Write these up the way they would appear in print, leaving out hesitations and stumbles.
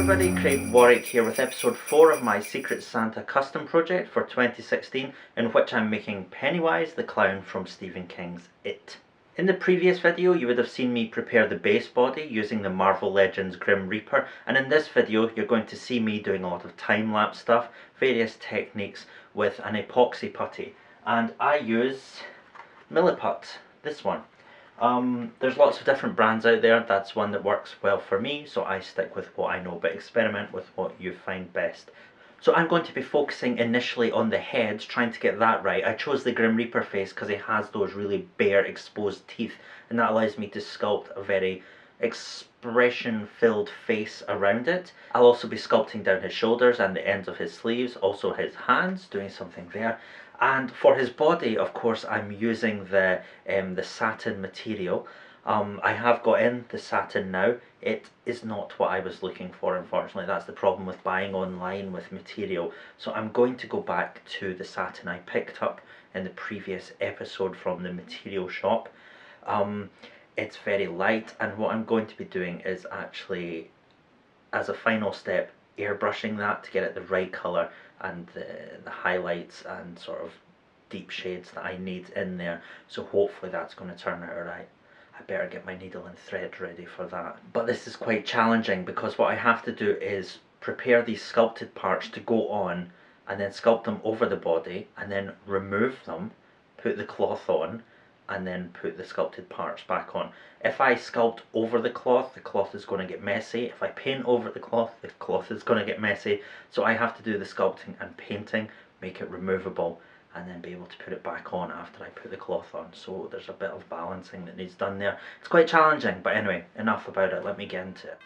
everybody, Craig Warrack here with episode 4 of my Secret Santa custom project for 2016, in which I'm making Pennywise the Clown from Stephen King's It. In the previous video you would have seen me prepare the base body using the Marvel Legends Grim Reaper, and in this video you're going to see me doing a lot of time-lapse stuff, various techniques with an epoxy putty, and I use Milliput, this one. There's lots of different brands out there. That's one that works well for me, so I stick with what I know, but experiment with what you find best. So I'm going to be focusing initially on the head, trying to get that right. I chose the Grim Reaper face because he has those really bare exposed teeth, and that allows me to sculpt a very expression-filled face around it. I'll also be sculpting down his shoulders and the ends of his sleeves, also his hands, doing something there. And for his body, of course, I'm using the satin material. I have got in the satin now. It is not what I was looking for, unfortunately. That's the problem with buying online with material. So I'm going to go back to the satin I picked up in the previous episode from the material shop. It's very light, and what I'm going to be doing is actually, as a final step, airbrushing that to get it the right colour and the highlights and sort of deep shades that I need in there. So hopefully that's going to turn out alright. I better get my needle and thread ready for that. But this is quite challenging because what I have to do is prepare these sculpted parts to go on, and then sculpt them over the body, and then remove them, put the cloth on, and then put the sculpted parts back on. If I sculpt over the cloth is going to get messy. If I paint over the cloth is going to get messy. So I have to do the sculpting and painting, make it removable, and then be able to put it back on after I put the cloth on. So there's a bit of balancing that needs done there. It's quite challenging, but anyway, enough about it. Let me get into it.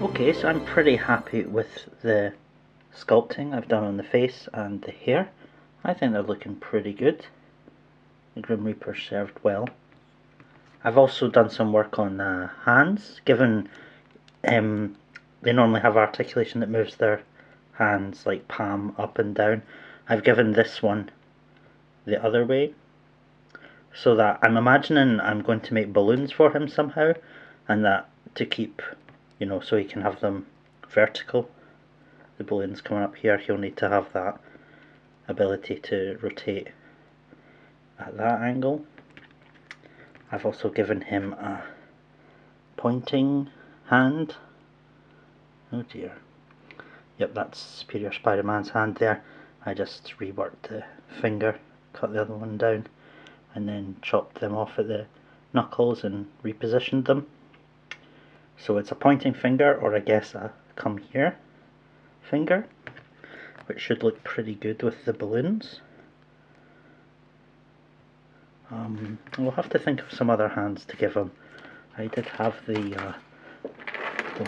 Okay, so I'm pretty happy with the sculpting I've done on the face and the hair. I think they're looking pretty good. The Grim Reaper served well. I've also done some work on hands, given they normally have articulation that moves their hands like palm up and down. I've given this one the other way, so that I'm imagining I'm going to make balloons for him somehow, and that to keep, you know, so he can have them vertical. The balloons coming up here, he'll need to have that ability to rotate at that angle. I've also given him a pointing hand. Oh dear. Yep, that's Superior Spider-Man's hand there. I just reworked the finger, cut the other one down, and then chopped them off at the knuckles and repositioned them. So it's a pointing finger, or I guess a come here finger, which should look pretty good with the balloons. We'll have to think of some other hands to give him. I did have the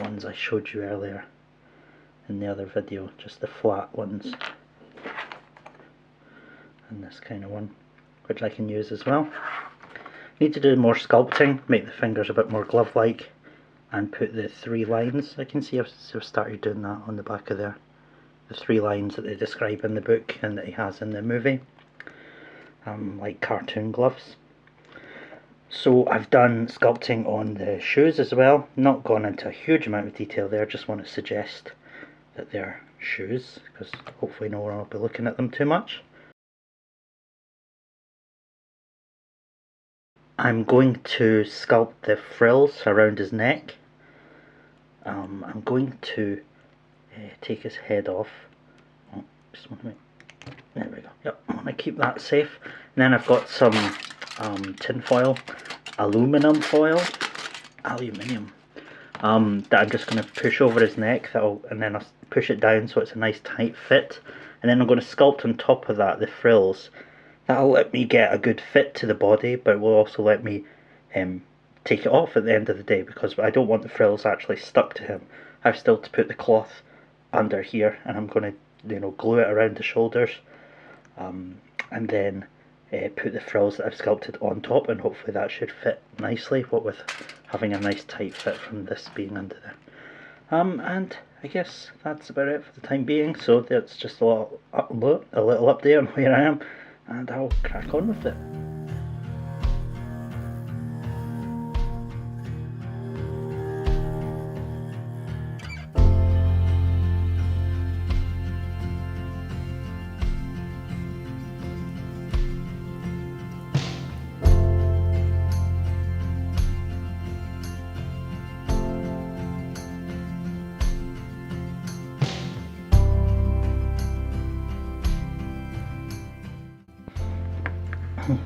ones I showed you earlier in the other video, just the flat ones, and this kind of one, which I can use as well. Need to do more sculpting, make the fingers a bit more glove-like, and put the 3 lines. I can see I've started doing that on the back of there. The 3 lines that they describe in the book and that he has in the movie. Like cartoon gloves. So I've done sculpting on the shoes as well. Not gone into a huge amount of detail there, just want to suggest that they're shoes, because hopefully no one will be looking at them too much. I'm going to sculpt the frills around his neck. I'm going to take his head off. Oh, just want to make, there we go. Yep, I want to keep that safe. And then I've got some tin foil, aluminium that I'm just going to push over his neck, and then I'll push it down so it's a nice tight fit. And then I'm going to sculpt on top of that the frills. That'll let me get a good fit to the body, but it will also let me take it off at the end of the day, because I don't want the frills actually stuck to him. I've still to put the cloth under here, and I'm going to, you know, glue it around the shoulders, and then put the frills that I've sculpted on top, and hopefully that should fit nicely, what with having a nice tight fit from this being under there. And I guess that's about it for the time being, so that's just a little update on where I am, and I'll crack on with it.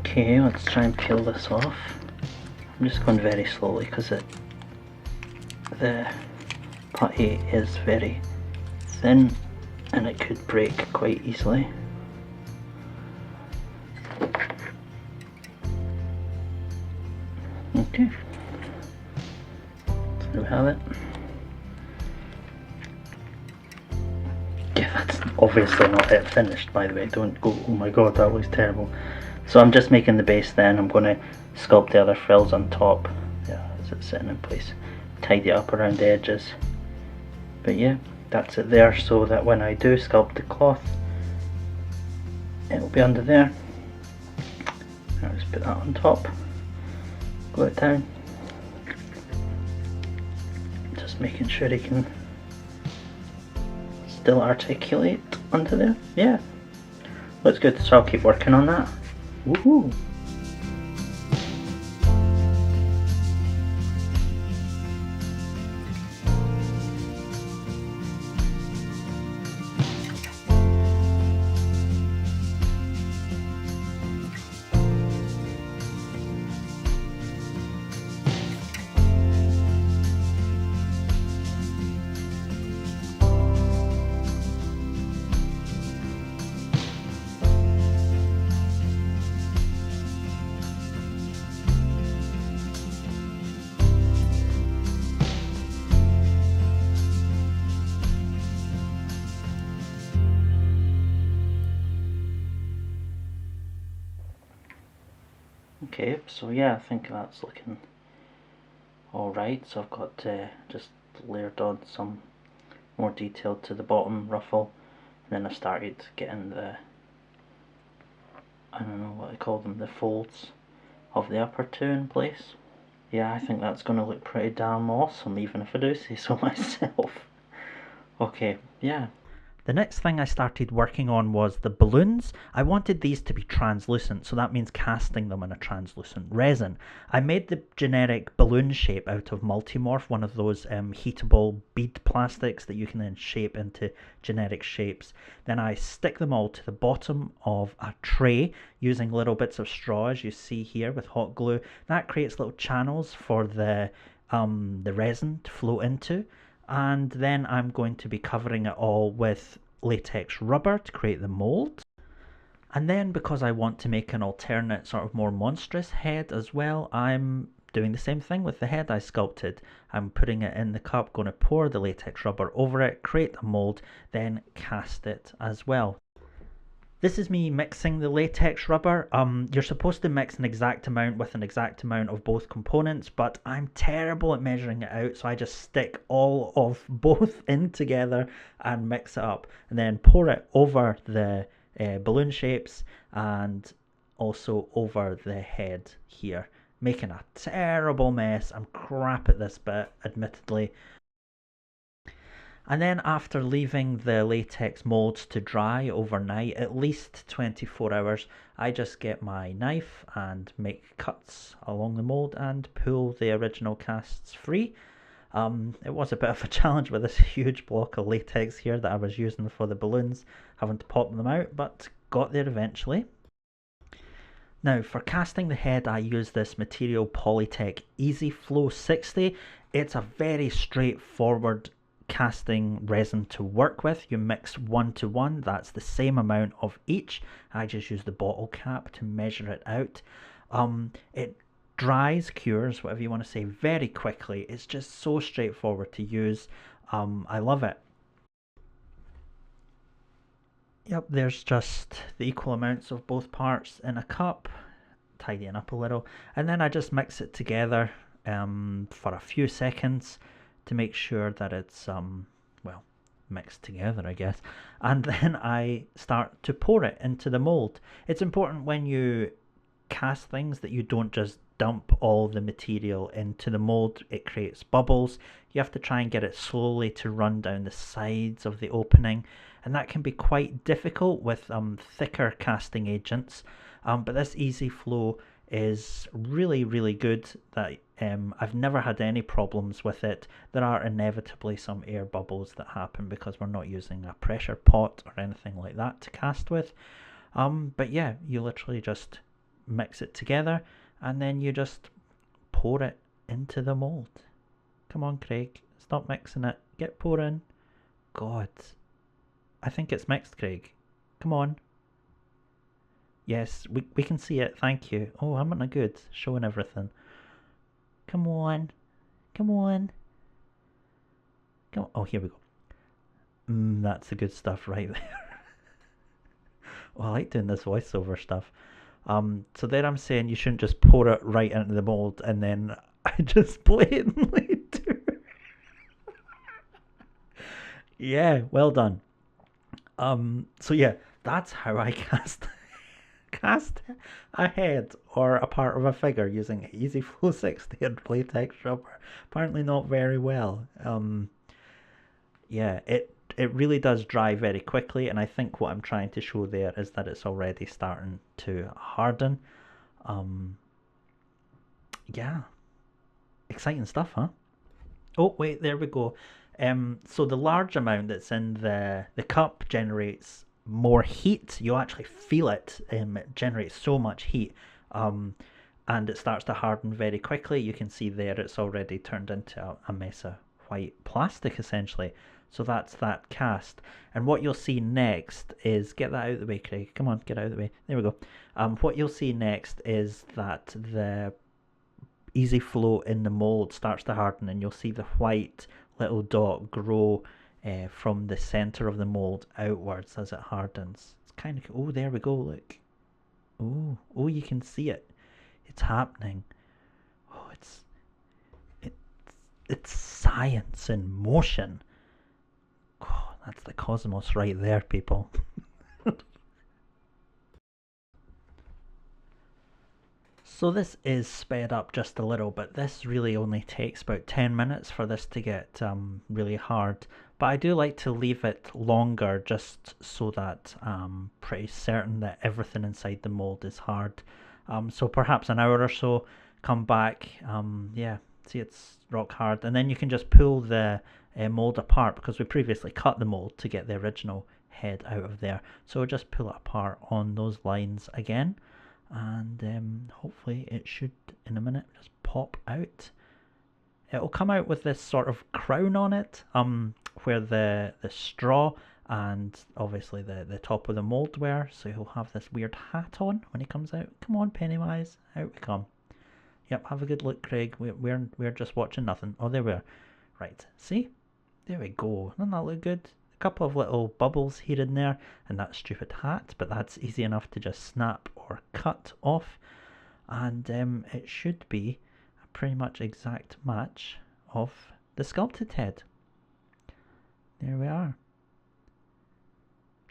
Okay, let's try and peel this off. I'm just going very slowly because the putty is very thin and it could break quite easily. Okay, so we have it. Yeah, that's obviously not it finished, by the way. Don't go, oh my god, that looks terrible. So I'm just making the base, then I'm going to sculpt the other frills on top. Yeah, as it's sitting in place. Tidy it up around the edges. But yeah, that's it there, so that when I do sculpt the cloth, it'll be under there. I'll just put that on top. Glue it down. Just making sure he can still articulate under there. Yeah, looks good, so I'll keep working on that. Woohoo! Okay, so yeah, I think that's looking alright. So I've got just layered on some more detail to the bottom ruffle, and then I started getting the, I don't know what I call them, the folds of the upper two in place. Yeah, I think that's going to look pretty damn awesome, even if I do say so myself. Okay, yeah. The next thing I started working on was the balloons. I wanted these to be translucent, so that means casting them in a translucent resin. I made the generic balloon shape out of Multimorph, one of those heatable bead plastics that you can then shape into generic shapes. Then I stick them all to the bottom of a tray using little bits of straw, as you see here with hot glue. That creates little channels for the resin to flow into, and then I'm going to be covering it all with latex rubber to create the mold. And then, because I want to make an alternate sort of more monstrous head as well, I'm doing the same thing with the head I sculpted. I'm putting it in the cup, going to pour the latex rubber over it, create a mold, then cast it as well. This is me mixing the latex rubber. You're supposed to mix an exact amount with an exact amount of both components, but I'm terrible at measuring it out, so I just stick all of both in together and mix it up, and then pour it over the balloon shapes and also over the head here, making a terrible mess. I'm crap at this bit, admittedly. And then after leaving the latex molds to dry overnight, at least 24 hours, I just get my knife and make cuts along the mold and pull the original casts free. It was a bit of a challenge with this huge block of latex here that I was using for the balloons, having to pop them out, but got there eventually. Now, for casting the head, I use this material Polytech Easy Flow 60. It's a very straightforward casting resin to work with. You mix 1 to 1, that's the same amount of each. I just use the bottle cap to measure it out. It dries, cures, whatever you want to say, very quickly. It's just so straightforward to use. I love it. Yep, there's just the equal amounts of both parts in a cup, tidying up a little, and then I just mix it together for a few seconds to make sure that it's well, mixed together, I guess, and then I start to pour it into the mold. It's important when you cast things that you don't just dump all the material into the mold. It creates bubbles. You have to try and get it slowly to run down the sides of the opening, and that can be quite difficult with thicker casting agents. But this easy flow is really, really good. That I've never had any problems with it. There are inevitably some air bubbles that happen because we're not using a pressure pot or anything like that to cast with. But yeah, you literally just mix it together and then you just pour it into the mold. Come on, Craig, stop mixing it. Get pouring. God, I think it's mixed, Craig. Come on. Yes, we can see it. Thank you. Oh, I'm not good. Showing everything. Come on. Come on. Come on. Oh, here we go. That's the good stuff right there. Well, I like doing this voiceover stuff. So there I'm saying you shouldn't just pour it right into the mold and then I just blatantly do. Yeah, well done. So yeah, that's how I cast a head or a part of a figure using Easy Flow 60 and latex rubber. Apparently not very well. Yeah, it really does dry very quickly, and I think what I'm trying to show there is that it's already starting to harden. Um, yeah, exciting stuff, huh? Oh wait, there we go. So the large amount that's in the cup generates more heat. You actually feel it. It generates so much heat. Um, and it starts to harden very quickly. You can see there it's already turned into a mess of white plastic essentially. So that's that cast. And what you'll see next is, get that out of the way, Craig. Come on, get out of the way. There we go. What you'll see next is that the easy flow in the mold starts to harden, and you'll see the white little dot grow from the center of the mold outwards as it hardens. It's kind of, oh, there we go, look. Oh, you can see it. it's happening. Oh, it's science in motion. Oh, that's the cosmos right there, people. So this is sped up just a little, but this really only takes about 10 minutes for this to get really hard. But I do like to leave it longer just so that I'm pretty certain that everything inside the mold is hard. So perhaps an hour or so, come back, yeah, see it's rock hard. And then you can just pull the mold apart because we previously cut the mold to get the original head out of there. So just pull it apart on those lines again, and hopefully it should in a minute just pop out. It'll come out with this sort of crown on it, where the straw and obviously the top of the mold were, so he'll have this weird hat on when he comes out. Come on, Pennywise, out we come. Yep, have a good look, Craig. We're just watching nothing. Oh, there we are. Right, see, there we go. Doesn't that look good? Couple of little bubbles here and there, and that stupid hat, but that's easy enough to just snap or cut off, and it should be a pretty much exact match of the sculpted head. There we are.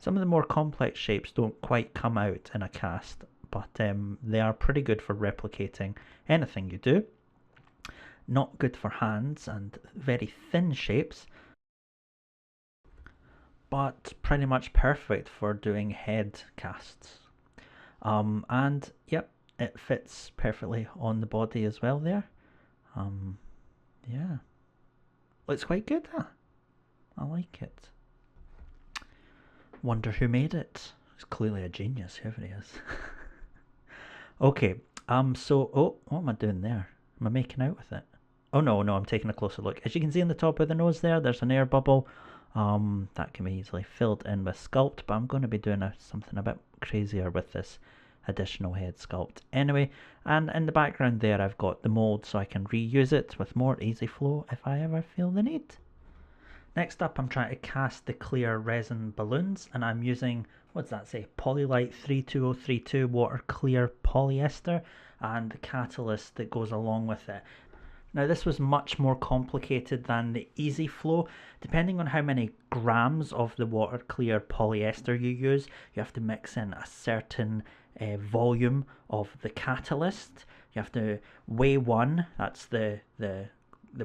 Some of the more complex shapes don't quite come out in a cast, but they are pretty good for replicating anything you do. Not good for hands and very thin shapes, but pretty much perfect for doing head casts. And yep, it fits perfectly on the body as well there. Yeah, looks quite good, huh? I like it. Wonder who made it. It's clearly a genius, whoever he is. Okay, oh, what am I doing there? Am I making out with it? Oh no, I'm taking a closer look. As you can see on the top of the nose there's an air bubble. That can be easily filled in with sculpt, but I'm going to be doing something a bit crazier with this additional head sculpt anyway. And in the background there I've got the mold so I can reuse it with more easy flow if I ever feel the need. Next up, I'm trying to cast the clear resin balloons, and I'm using, what does that say, Polylite 32032 water clear polyester and the catalyst that goes along with it. Now this was much more complicated than the easy flow. Depending on how many grams of the water clear polyester you use, you have to mix in a certain volume of the catalyst. You have to weigh one, that's the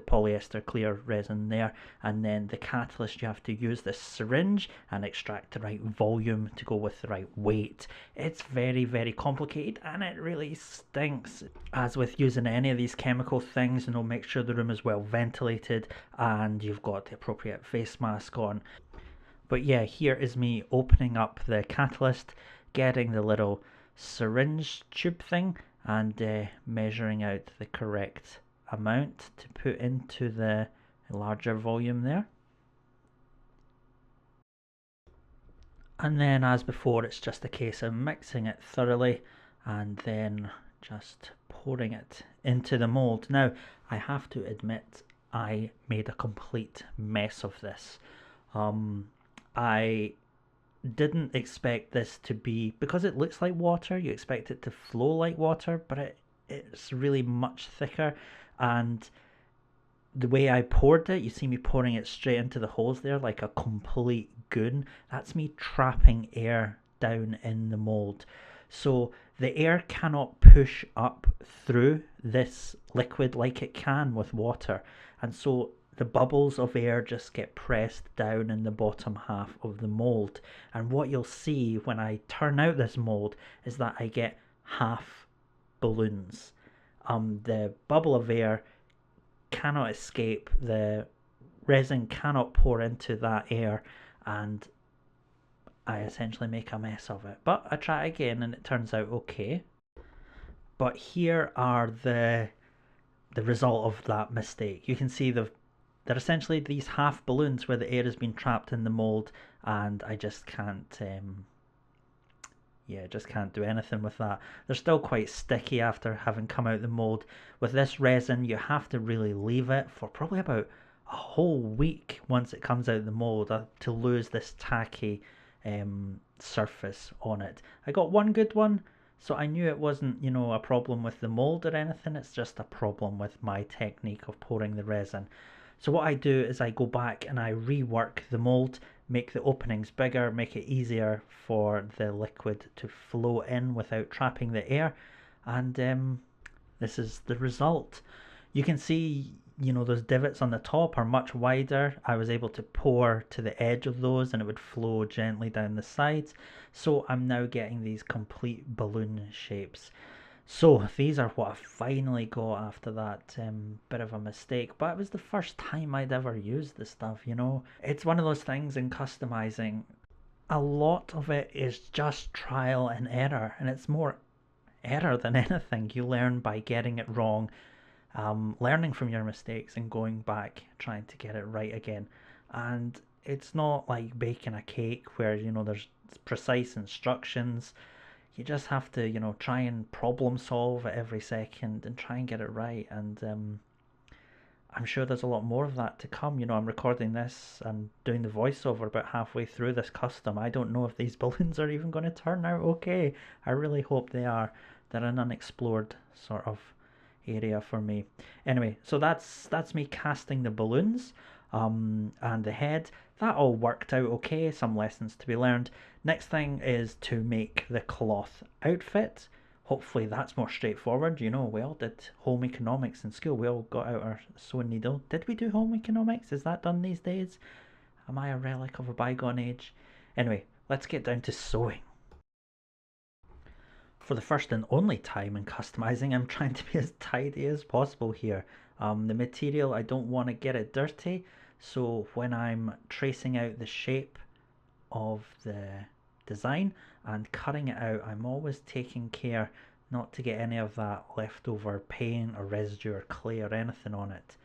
polyester clear resin there, and then the catalyst, you have to use this syringe and extract the right volume to go with the right weight. It's very, very complicated and it really stinks. As with using any of these chemical things, make sure the room is well ventilated and you've got the appropriate face mask on. But yeah, here is me opening up the catalyst, getting the little syringe tube thing, and measuring out the correct amount to put into the larger volume there. And then, as before, it's just a case of mixing it thoroughly and then just pouring it into the mold. Now, I have to admit, I made a complete mess of this. I didn't expect this to be, because it looks like water, you expect it to flow like water, but it's really much thicker. And the way I poured it, you see me pouring it straight into the holes there like a complete goon. That's me trapping air down in the mold. So the air cannot push up through this liquid like it can with water. And so the bubbles of air just get pressed down in the bottom half of the mold. And what you'll see when I turn out this mold is that I get half balloons. The bubble of air cannot escape, the resin cannot pour into that air, and I essentially make a mess of it. But I try again and it turns out okay. But here are the result of that mistake. You can see they're essentially these half balloons where the air has been trapped in the mold, and I just can't just can't do anything with that. They're still quite sticky after having come out the mold. With this resin, you have to really leave it for probably about a whole week once it comes out the mold to lose this tacky surface on it. I got one good one, So I knew it wasn't, you know, a problem with the mold or anything, it's just a problem with my technique of pouring the resin. So what I do is I go back and I rework the mold, make the openings bigger, make it easier for the liquid to flow in without trapping the air, and this is the result. You can see, you know, those divots on the top are much wider. I was able to pour to the edge of those and it would flow gently down the sides. So I'm now getting these complete balloon shapes. So these are what I finally got after that bit of a mistake. But it was the first time I'd ever used this stuff, you know. It's one of those things in customizing. A lot of it is just trial and error, and it's more error than anything. You learn by getting it wrong, learning from your mistakes and going back trying to get it right again. And it's not like baking a cake where, you know, there's precise instructions. You just have to, you know, try and problem solve at every second and try and get it right. And I'm sure there's a lot more of that to come. You know, I'm recording this and doing the voiceover about halfway through this custom. I don't know if these balloons are even going to turn out okay. I really hope they are. They're an unexplored sort of area for me. Anyway, so that's me casting the balloons and the head. That all worked out okay. Some lessons to be learned. Next thing is to make the cloth outfit. Hopefully that's more straightforward. You know, we all did home economics in school. We all got out our sewing needle. Did we do home economics? Is that done these days? Am I a relic of a bygone age? Anyway, let's get down to sewing. For the first and only time in customizing, I'm trying to be as tidy as possible here. The material, I don't want to get it dirty, so when I'm tracing out the shape of the design and cutting it out, I'm always taking care not to get any of that leftover paint or residue or clay or anything on it.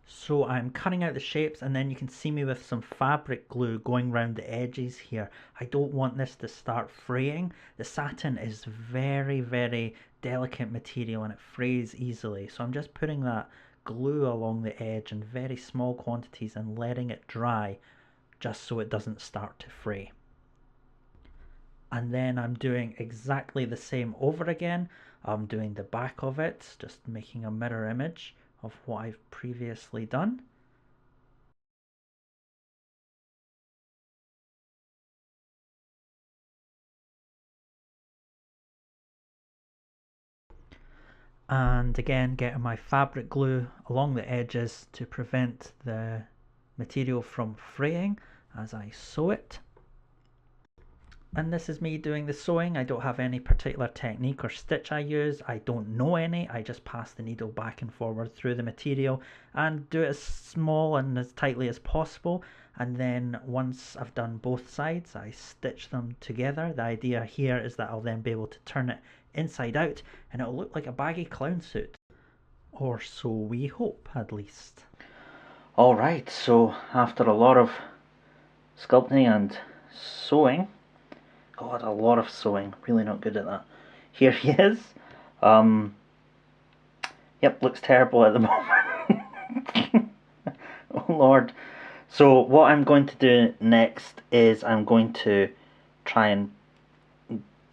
So I'm cutting out the shapes, and then you can see me with some fabric glue going around the edges here. I don't want this to start fraying. The satin is very, very delicate material and it frays easily. So I'm just putting that glue along the edge in very small quantities and letting it dry just so it doesn't start to fray. And then I'm doing exactly the same over again. I'm doing the back of it, just making a mirror image of what I've previously done. And again, getting my fabric glue along the edges to prevent the material from fraying as I sew it. And this is me doing the sewing. I don't have any particular technique or stitch I use. I don't know any. I just pass the needle back and forward through the material and do it as small and as tightly as possible. And then once I've done both sides, I stitch them together. The idea here is that I'll then be able to turn it inside out and it'll look like a baggy clown suit. Or so we hope, at least. Alright, so after a lot of sculpting and sewing, God, a lot of sewing, really not good at that. Here he is. Yep, looks terrible at the moment. Oh Lord. So what I'm going to do next is I'm going to try and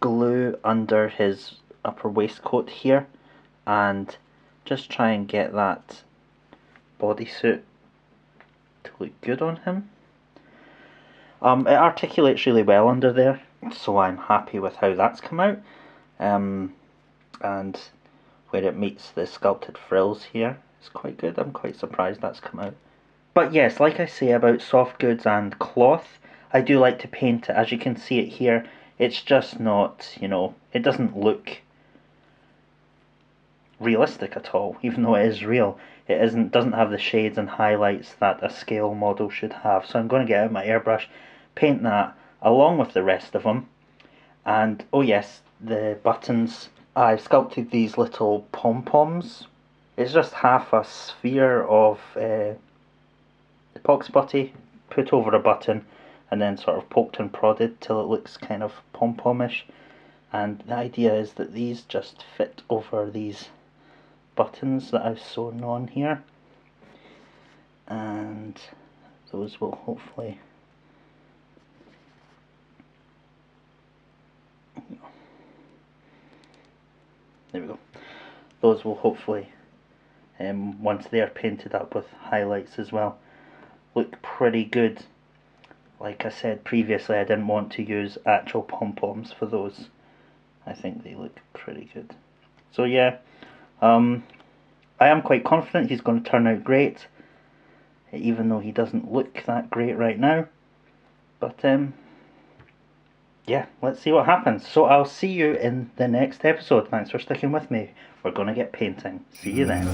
glue under his upper waistcoat here and just try and get that bodysuit to look good on him. It articulates really well under there, so I'm happy with how that's come out. And where it meets the sculpted frills here is quite good. I'm quite surprised that's come out. But yes, like I say about soft goods and cloth, I do like to paint it. As you can see it here, it's just not, you know, it doesn't look realistic at all, even though it is real. It doesn't have the shades and highlights that a scale model should have. So I'm going to get out my airbrush, paint that along with the rest of them. And oh yes, the buttons. I've sculpted these little pom-poms. It's just half a sphere of epoxy putty put over a button and then sort of poked and prodded till it looks kind of pom-pomish. And the idea is that these just fit over these buttons that I've sewn on here, and those will hopefully There we go. Those will hopefully, once they're painted up with highlights as well, look pretty good. Like I said previously, I didn't want to use actual pom-poms for those. I think they look pretty good. So yeah, I am quite confident he's going to turn out great, even though he doesn't look that great right now. But yeah, let's see what happens. So I'll see you in the next episode. Thanks for sticking with me. We're going to get painting. See you then.